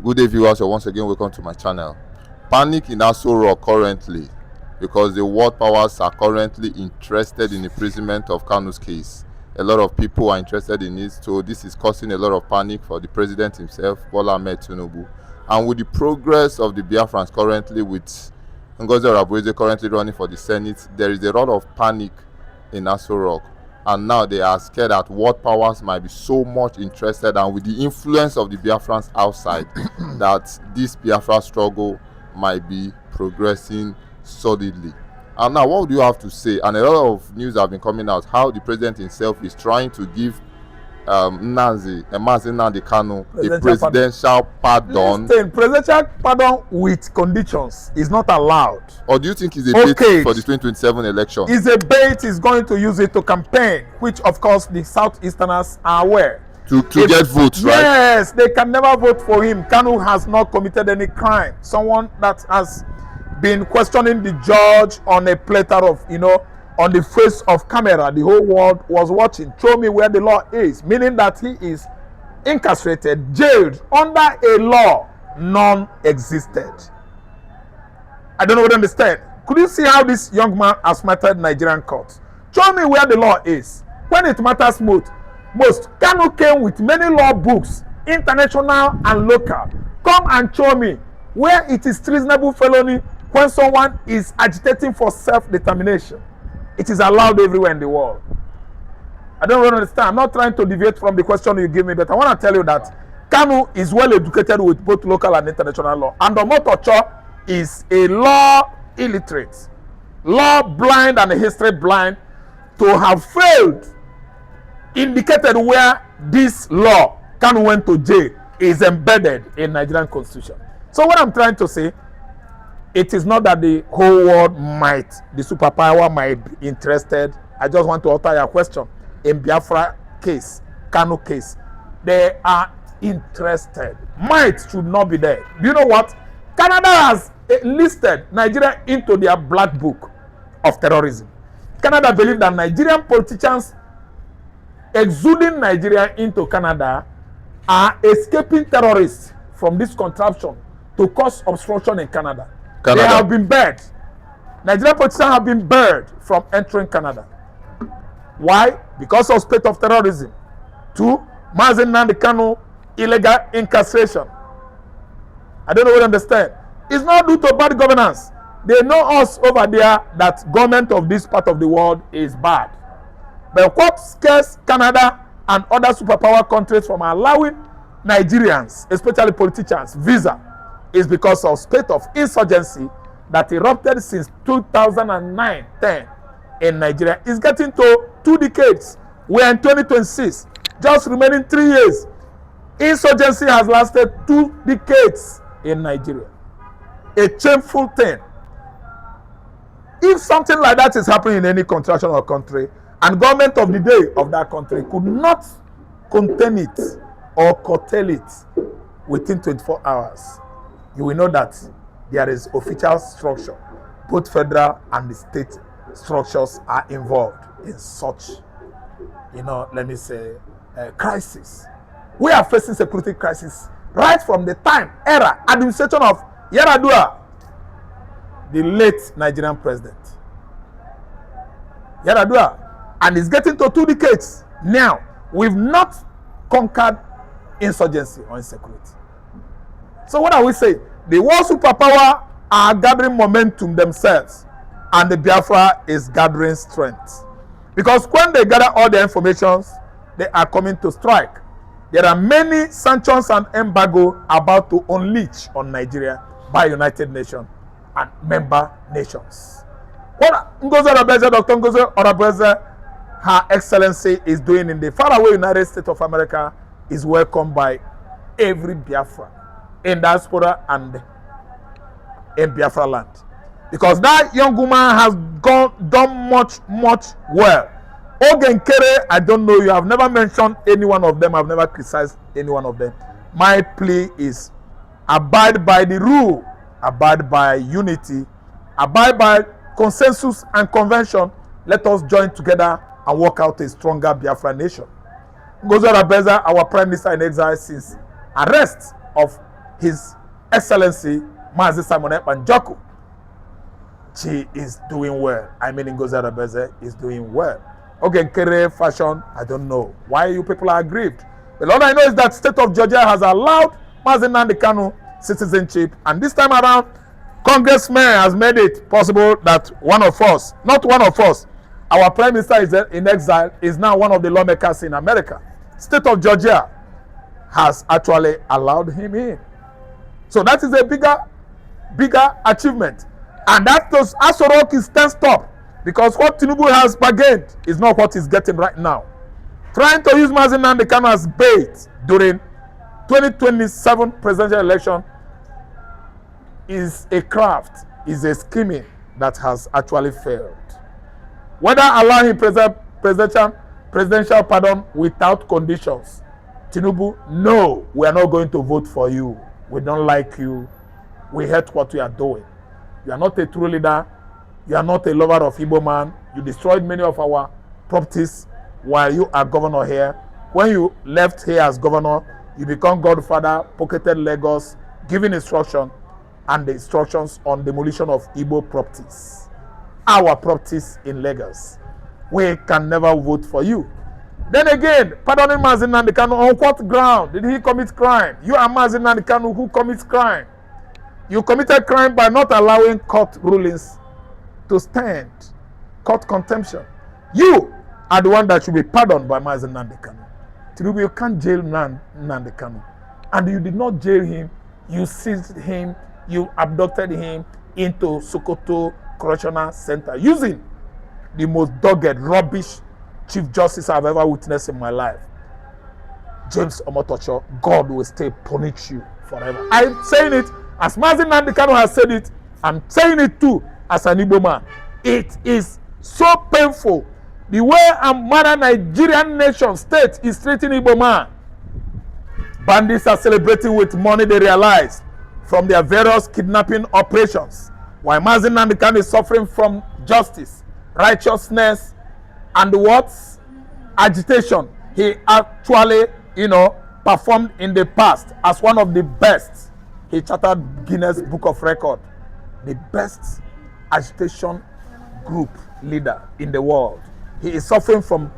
Good day, viewers. You're once again welcome to my channel. Panic in Aso Rock currently because the world powers are currently interested in the imprisonment of Kanu's case. A lot of people are interested in it, so this is causing a lot of panic for the president himself, Bola Ahmed Tinubu. And with the progress of the Biafrans currently, with Ngozi Orabueze currently running for the Senate, there is a lot of panic in Aso Rock. And now they are scared that world powers might be so much interested, and with the influence of the Biafrans outside, that this Biafra struggle might be progressing solidly. And now, what do you have to say? And a lot of news have been coming out how the president himself is trying to give Nnamdi Kanu a presidential pardon. Listen, presidential pardon with conditions is not allowed. Or do you think it's a bait for the 2027 election? It's a bait. Is going to use it to campaign, which of course the Southeasterners are aware. To get votes, right? Yes, they can never vote for him. Kanu has not committed any crime. Someone that has been questioning the judge on a platter of, on the face of camera. The whole world was watching. Show me where the law is. Meaning that he is incarcerated, jailed under a law non-existed. I don't know what to understand. Could you see how this young man has mattered Nigerian courts? Show me where the law is. When it matters most, Kanu came with many law books, international and local. Come and show me where it is treasonable felony when someone is agitating for self-determination. It is allowed everywhere in the world. I don't really understand. I'm not trying to deviate from the question you give me, but I want to tell you that Kanu is well educated with both local and international law. And Omotocho is a law illiterate, law blind and history blind. To have failed indicated where this law, Kanu went to jail, is embedded in Nigerian constitution. So what I'm trying to say, it is not that the whole world the superpower might be interested. I just want to alter your question. In Biafra case, Kanu case, they are interested. Might should not be there. Do you know what? Canada has listed Nigeria into their black book of terrorism. Canada believe that Nigerian politicians exuding Nigeria into Canada are escaping terrorists from this contraption to cause obstruction in Canada. They have been barred. Nigerian politicians have been barred from entering Canada. Why? Because of spate of terrorism. 2, Nnamdi Kanu illegal incarceration. I don't know what you understand. It's not due to bad governance. They know us over there that government of this part of the world is bad. But what scares Canada and other superpower countries from allowing Nigerians, especially politicians, visa, is because of spate of insurgency that erupted since 2009-10 in Nigeria. It's getting to 2 decades. We're in 2026, just remaining 3 years. Insurgency has lasted 2 decades in Nigeria. A shameful thing. If something like that is happening in any contraction or country, and government of the day of that country could not contain it or curtail it within 24 hours, you will know that there is official structure. Both federal and the state structures are involved in such, let me say, crisis. We are facing security crisis right from the administration of Yar'Adua, the late Nigerian president. Yar'Adua. And it's getting to 2 decades now. We've not conquered insurgency or insecurity. So what are we saying? The world superpower are gathering momentum themselves, and the Biafra is gathering strength. Because when they gather all the informations, they are coming to strike. There are many sanctions and embargo about to unleash on Nigeria by United Nations and member nations. What Ngozi Orabueze, Dr. Ngozi Orabueze, Her Excellency, is doing in the faraway United States of America is welcomed by every Biafra in diaspora and in Biafra land. Because that young woman has done much well. Ogenkere, I don't know, you have never mentioned any one of them. I've never criticized any one of them. My plea is abide by the rule, abide by unity, abide by consensus and convention. Let us join together and work out a stronger Biafra nation. Ngozi Orabueze, our Prime Minister in exile since arrest of His Excellency Mazi Simon Ekpa Njoku. She is doing well. I mean, Ngozi Adebeze is doing well. Okay, Kere fashion, I don't know why you people are aggrieved. But all I know is that state of Georgia has allowed Mazi Nnamdi Kanu citizenship, and this time around, Congressman has made it possible that one of us, not one of us, our Prime Minister is in exile, is now one of the lawmakers in America. State of Georgia has actually allowed him in. So that is a bigger achievement. And that does Aso Rock is tensed up because what Tinubu has bargained is not what he's getting right now. Trying to use Mazi Nnamdi Kanu as bait during 2027 presidential election is a craft, is a scheming that has actually failed. Whether allowing presidential pardon without conditions, Tinubu, no, we are not going to vote for you. We don't like you. We hate what you are doing. You are not a true leader. You are not a lover of Igbo man. You destroyed many of our properties while you are governor here. When you left here as governor, you become godfather, pocketed Lagos, giving instruction and the instructions on demolition of Igbo properties. Our properties in Lagos. We can never vote for you. Then again, pardoning Mazi Nnamdi Kanu on what ground did he commit crime? You are Mazi Nnamdi Kanu who commits crime. You committed crime by not allowing court rulings to stand, court contempt. You are the one that should be pardoned by Mazi Nnamdi Kanu. Tinubu, you can't jail Nnamdi Kanu. And you did not jail him, you seized him, you abducted him into Sokoto Correctional Center using the most dogged, rubbish Chief Justice I've ever witnessed in my life. James Omotocho, God will still punish you forever. I'm saying it as Mazi Nnamdi Kanu has said it. I'm saying it too as an Igbo man. It is so painful the way a modern Nigerian nation state is treating Igbo man. Bandits are celebrating with money they realize from their various kidnapping operations, while Mazi Nnamdi Kanu is suffering from justice, righteousness, and what? Agitation. He actually, performed in the past as one of the best. He chartered Guinness Book of Record, the best agitation group leader in the world. He is suffering from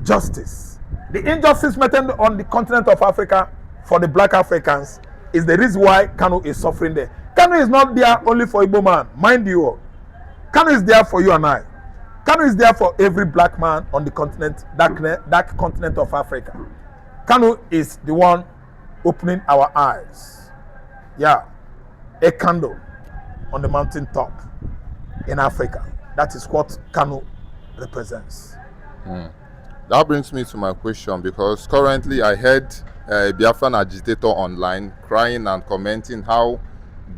justice. The injustice meted on the continent of Africa for the black Africans is the reason why Kanu is suffering there. Kanu is not there only for Igbo man, mind you. Kanu is there for you and I. Kanu is there for every black man on the continent, that continent of Africa. Kanu is the one opening our eyes. Yeah, a candle on the mountain top in Africa. That is what Kanu represents. That brings me to my question, because currently I heard a Biafran agitator online crying and commenting how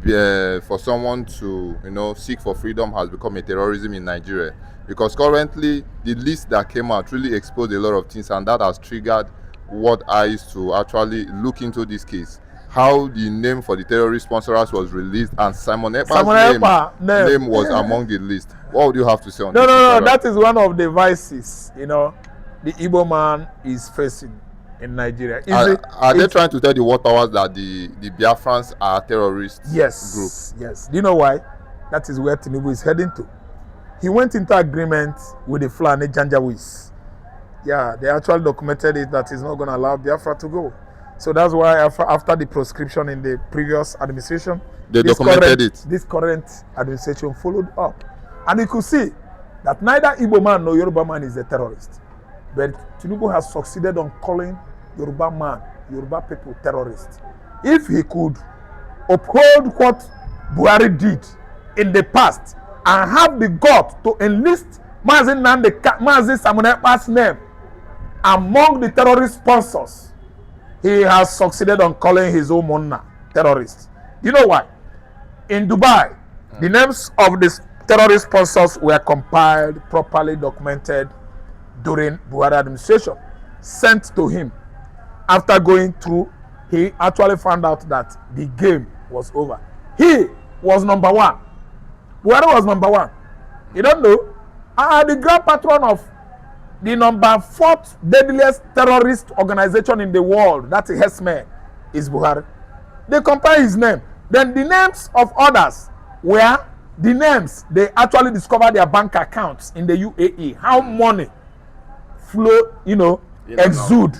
for someone to seek for freedom has become a terrorism in Nigeria, because currently the list that came out really exposed a lot of things, and that has triggered what eyes to actually look into this case. How the name for the terrorist sponsors was released and Simon Ekpa's name was among the list. What would you have to say on this? No, that is one of the vices, the Igbo man is facing in Nigeria. Are they trying to tell the world powers that the Biafrans are terrorist group? Yes. Do you know why? That is where Tinubu is heading to. He went into agreement with the Fulani Janjaweeds. Yeah, they actually documented it that he's not going to allow Biafra to go. So that's why after the proscription in the previous administration, this current administration followed up. And you could see that neither Igbo man nor Yoruba man is a terrorist. But Tinubu has succeeded on calling Yoruba man, Yoruba people terrorists. If he could uphold what Buhari did in the past and have the gut to enlist Mazi Simon Ekpa's name among the terrorist sponsors, he has succeeded on calling his own Monna terrorists. You know why? In Dubai, the names of the terrorist sponsors were compiled, properly documented during Buhari administration, sent to him. After going through, he actually found out that the game was over. He was number one. Buhari was number one. You don't know? The grand patron of the number 4th deadliest terrorist organization in the world, that's a Hesme, is Buhari. They compare his name. Then the names of others were the names they actually discovered their bank accounts in the UAE. How money flow, exude,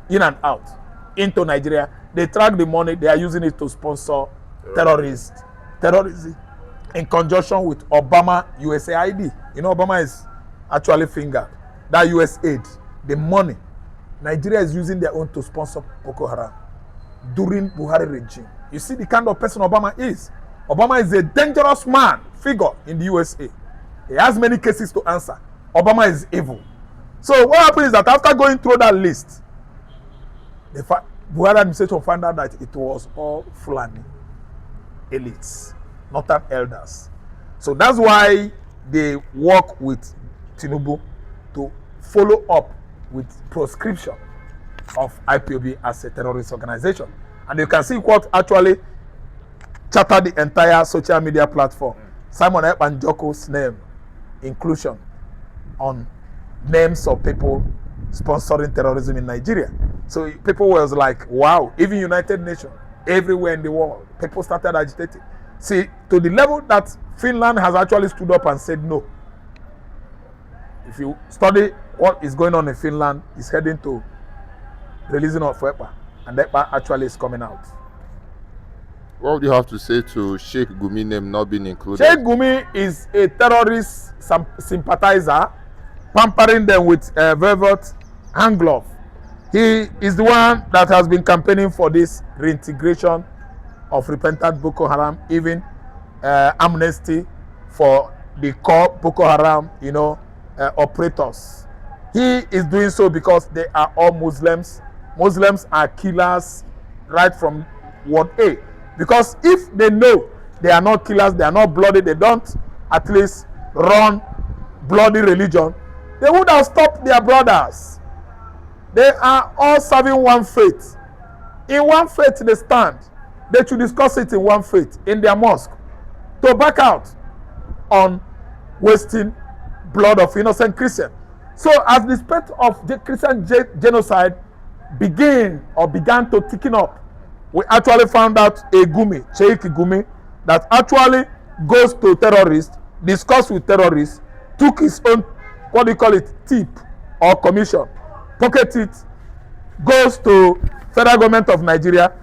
in and out into Nigeria. They track the money. They are using it to sponsor terrorism in conjunction with Obama USAID. Obama is actually fingered. That US aid, the money, Nigeria is using their own to sponsor Boko Haram during Buhari regime. You see the kind of person Obama is. Obama is a dangerous figure in the USA. He has many cases to answer. Obama is evil. So what happened is that after going through that list, the Buhari administration found out that it was all Fulani elites, northern elders. So that's why they work with Tinubu to follow up with proscription of IPOB as a terrorist organization. And you can see what actually chartered the entire social media platform. Simon Ekpanjoko's name, inclusion on names of people sponsoring terrorism in Nigeria. So people was like, wow, even United Nations, everywhere in the world, people started agitating. See, to the level that Finland has actually stood up and said no. If you study what is going on in Finland, it's heading to releasing of EPA, and EPA actually is coming out. What would you have to say to Sheikh Gumi name not being included? Sheikh Gumi is a terrorist sympathizer, pampering them with a velvet hand glove. He is the one that has been campaigning for this reintegration of repentant Boko Haram, even amnesty for the core Boko Haram, operators. He is doing so because they are all Muslims. Muslims are killers right from word A. Because if they know they are not killers, they are not bloody, they don't at least run bloody religion, they would have stopped their brothers. They are all serving one faith. In one faith they stand. They should discuss it in one faith, in their mosque, to back out on wasting blood of innocent Christians. So as the specter of the Christian genocide began to thicken up, we actually found out a Gumi, Sheikh Gumi, that actually goes to terrorists, discuss with terrorists, took his own, tip or commission, pocket it, goes to federal government of Nigeria,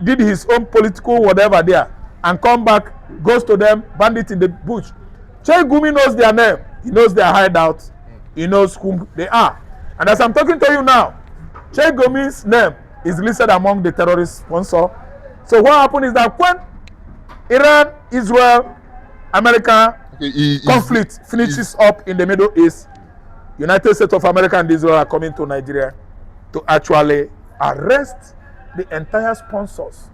did his own political whatever there, and come back, goes to them, bandit in the bush. Sheikh Gumi knows their name, he knows their hideout, he knows whom they are. And as I'm talking to you now, Sheikh Gumi's name is listed among the terrorist sponsors. So what happened is that when Iran, Israel, America conflict finishes up in the Middle East, United States of America and Israel are coming to Nigeria to actually arrest the entire sponsors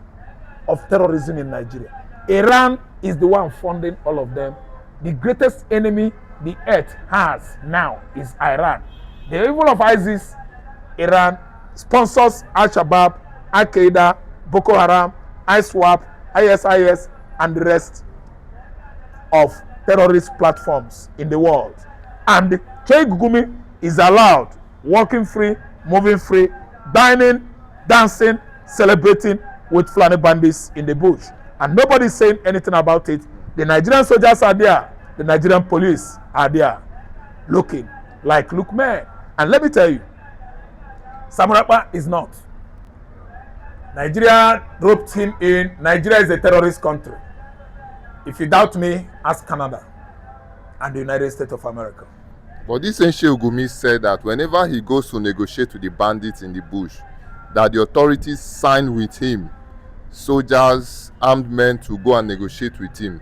of terrorism in Nigeria. Iran is the one funding all of them. The greatest enemy the earth has now is Iran. The evil of ISIS, Iran, sponsors Al-Shabaab, Al-Qaeda, Boko Haram, ISWAP, ISIS, and the rest of terrorist platforms in the world. And Sheikh Gumi is allowed walking free, moving free, dining, dancing, celebrating with Fulani bandits in the bush. And nobody is saying anything about it. The Nigerian soldiers are there. The Nigerian police are there looking like look men. And let me tell you, Samurapa is not. Nigeria roped him in. Nigeria is a terrorist country. If you doubt me, ask Canada and the United States of America. But this same Sheikh Gumi said that whenever he goes to negotiate with the bandits in the bush, that the authorities sign with him soldiers, armed men to go and negotiate with him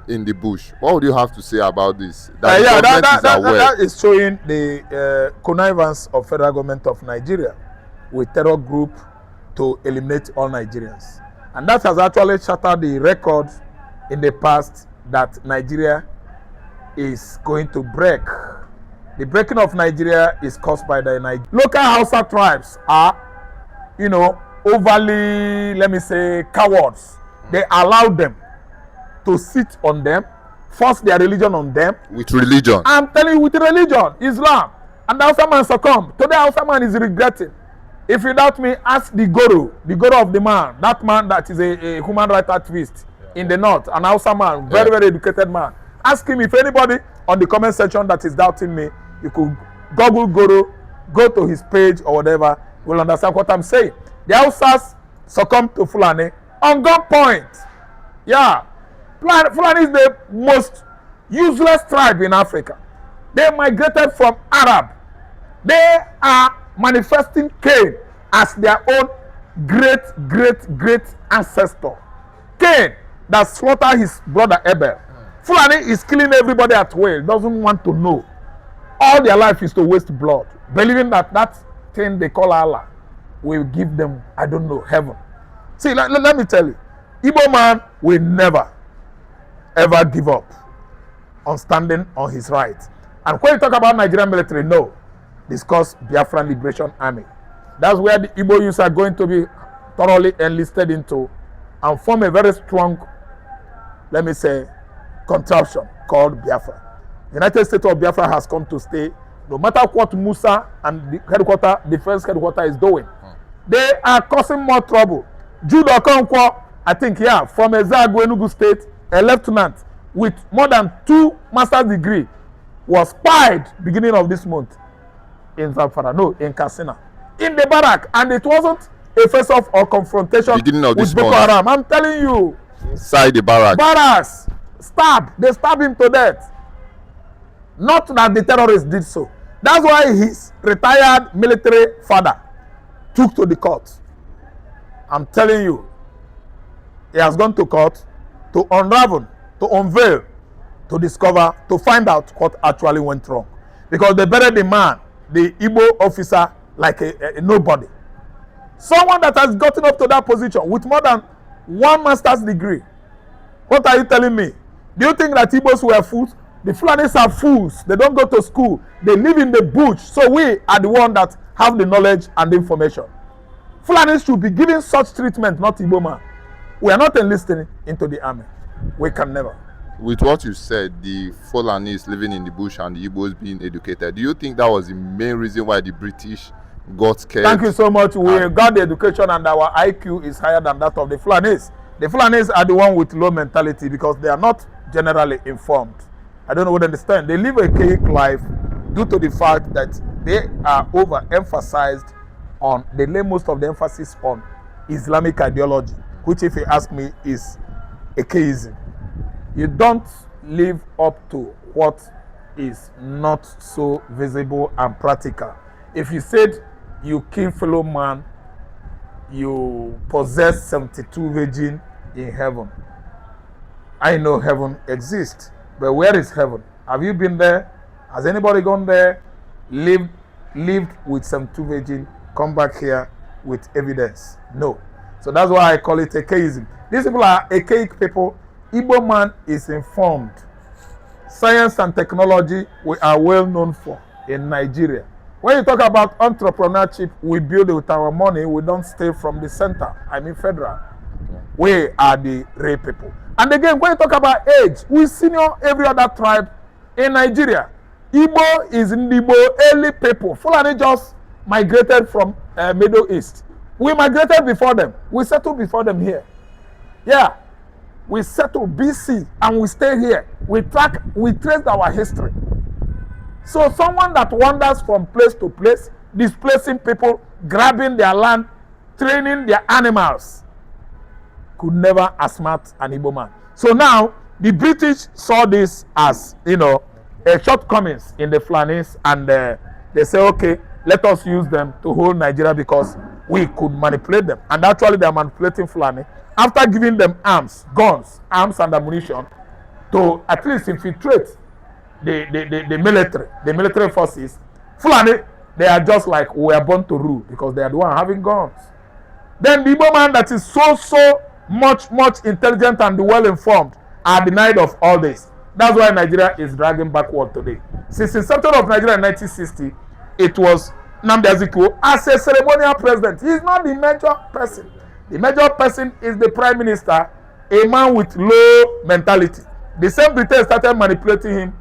in the bush. What would you have to say about this? That is showing the connivance of federal government of Nigeria with terror group to eliminate all Nigerians. And that has actually shattered the record in the past that Nigeria is going to break. The breaking of Nigeria is caused by the local Hausa tribes are, overly, let me say, cowards. They allow them to sit on them, force their religion on them. With religion? I'm telling you, with religion, Islam. And the Hausa man succumbed. Today, Hausa man is regretting. If you doubt me, ask the guru of the man, that man that is a human rights activist in the north, an Hausa man, very, very educated man. Ask him. If anybody on the comment section that is doubting me, you could Google guru, go to his page or whatever, you will understand what I'm saying. The Hausas succumbed to Fulani on gunpoint. Yeah. Fulani is the most useless tribe in Africa. They migrated from Arab. They are manifesting Cain as their own great ancestor. Cain that slaughtered his brother Abel. Fulani is killing everybody at will, doesn't want to know. All their life is to waste blood, believing that that thing they call Allah will give them, I don't know, heaven. See, let me tell you, Igbo man will never, ever give up on standing on his rights. And when you talk about Nigerian military, no, discuss Biafran Liberation Army. That's where the Igbo youths are going to be thoroughly enlisted into and form a very strong, let me say, contraption called Biafra. United States of Biafra has come to stay, no matter what Musa and the defense headquarters is doing. They are causing more trouble. Jude Okonkwo, I think, yeah, from Ezagu, Enugu State, a lieutenant with more than 2 master's degree, was spied beginning of this month in Zamfara, no, in Katsina, in the barrack, and it wasn't a face-off or confrontation with Boko Haram. I'm telling you. Inside the barrack. Barracks. They stabbed him to death. Not that the terrorists did so. That's why his retired military father took to the court. I'm telling you, he has gone to court to unravel, to unveil, to discover, to find out what actually went wrong. Because they buried the man, the Igbo officer, like a nobody. Someone that has gotten up to that position with more than 1 master's degree. What are you telling me? Do you think that Igbos were fools? The Fulanis are fools. They don't go to school. They live in the bush. So we are the ones that have the knowledge and the information. Fulanis should be given such treatment, not Igbo man. We are not enlisting into the army. We can never. With what you said, the Fulanis living in the bush and the Igbos being educated, do you think that was the main reason why the British got scared? Thank you so much. We got the education and our IQ is higher than that of the Fulanis. The Fulanis are the one with low mentality because they are not generally informed. I don't know what they understand. They live a chaotic life due to the fact that they are overemphasized on, they lay most of the emphasis on Islamic ideology, which, if you ask me, is atheism. You don't live up to what is not so visible and practical. If you said you kill fellow man, you possess 72 virgin in heaven. I know heaven exists, but where is heaven? Have you been there? Has anybody gone there, lived with 72 virgin, come back here with evidence? No. So that's why I call it atheism. These people are archaic people. Igbo man is informed. Science and technology we are well known for in Nigeria. When you talk about entrepreneurship, we build with our money. We don't stay from the center. I mean federal. We are the real people. And again, when you talk about age, we senior every other tribe in Nigeria. Igbo is Igbo early people. Fulani just migrated from Middle East. We migrated before them. We settled before them here. Yeah. We settled BC and we stay here. We traced our history. So someone that wanders from place to place, displacing people, grabbing their land, training their animals, could never outsmart an Igbo man. So now, the British saw this as, a shortcomings in the Fulanis, and they say, okay, let us use them to hold Nigeria because we could manipulate them. And actually, they are manipulating Fulani after giving them arms, guns, arms and ammunition to at least infiltrate the military forces. Fulani, they are just like, we are born to rule because they are the one having guns. Then the Igbo man that is so much intelligent and well informed are denied of all this. That's why Nigeria is dragging backward today. Since the inception of Nigeria in 1960, it was Nnamdi Kanu as a ceremonial president. He is not the major person. The major person is the prime minister, a man with low mentality. The same Britain started manipulating him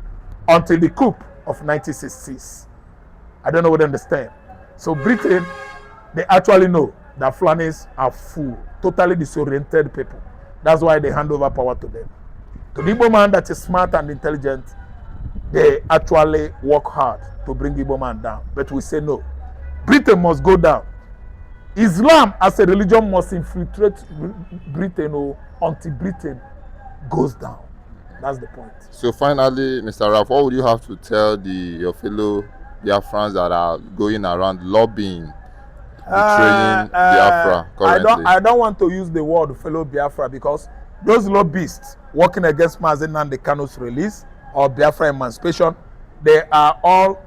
until the coup of 1966. I don't know what to understand. So Britain they actually know that Fulanis are fool, totally disoriented people. That's why they hand over power to them. To the Igbo man that is smart and intelligent, they actually work hard to bring Igbo man down. But we say no. Britain must go down. Islam as a religion must infiltrate Britain until Britain goes down. That's the point. So finally, Mr. Raf, what would you have to tell your fellow Biafrans that are going around lobbying, betraying Biafra currently? I don't want to use the word fellow Biafra because those lobbyists working against Nnamdi Kanu's release or Biafra emancipation, they are all,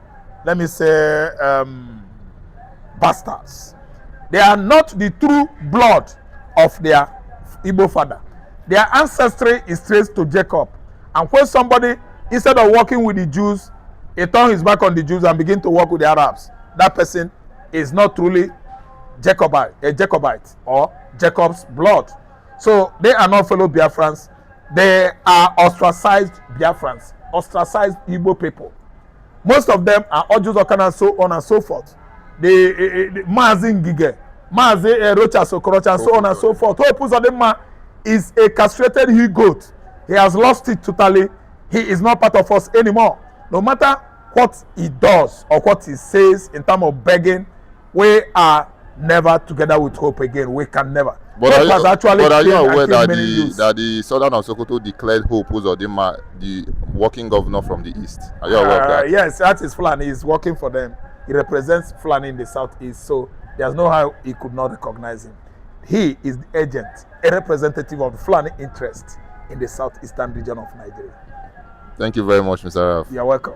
let me say, bastards. They are not the true blood of their Igbo father. Their ancestry is traced to Jacob. And when somebody, instead of working with the Jews, he turned his back on the Jews and begin to work with the Arabs, that person is not truly a Jacobite or Jacob's blood. So they are not fellow Biafrans. They are ostracized Biafrans, ostracized Igbo people. Most of them are Ojus Okana and so on and so forth. The Mazi Ngige, Mazi Rocha Sokorocha and so on and so forth. Hope Uzodinma is a castrated he-goat. He has lost it totally. He is not part of us anymore. No matter what he does or what he says in terms of begging, we are never together with Hope again. We can never. But are you aware that the Southern of Sokoto declared Hope Uzodinma the working governor from the east? Are you aware of that? Yes, that is Fulani. He is working for them. He represents Fulani in the southeast, so there's no how he could not recognize him. He is the agent, a representative of the Fulani interest in the southeastern region of Nigeria. Thank you very much, Mr. Raf. You're welcome.